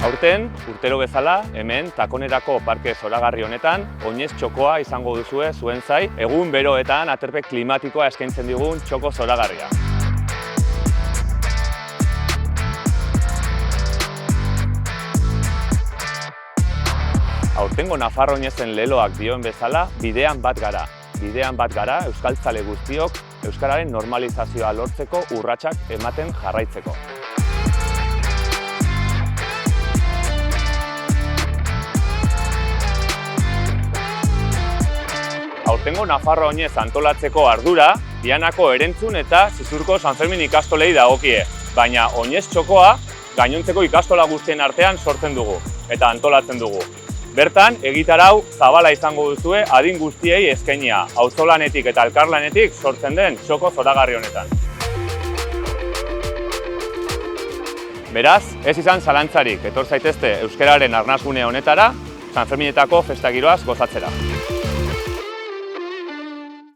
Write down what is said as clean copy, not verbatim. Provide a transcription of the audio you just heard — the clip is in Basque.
Aurten, urtero bezala, hemen Takonerako parke zoragarri honetan, oinez txokoa izango duzue zuen zai, egun beroetan aterpe klimatikoa eskaintzen digun txoko zoragarria. Aurtengo Nafarro oinezen leloak dioen bezala, bidean bat gara. Bidean bat gara euskaltzale guztiok euskararen normalizazioa lortzeko urratsak ematen jarraitzeko. Aurtengo Nafarro oinez antolatzeko ardura, Dianako Erentzun eta Zizurko San Fermin ikastolei dagokie, baina oinez txokoa gainontzeko ikastola guztien artean sortzen dugu eta antolatzen dugu. Bertan, egitarau zabala izango duzue adin guztiei eskainia, auzolanetik eta elkarlanetik sortzen den txoko zoragarri honetan. Beraz, ez izan zalantzarik, etor zaitezte euskararen arnasgune honetara, San Ferminetako festa giroaz gozatzera.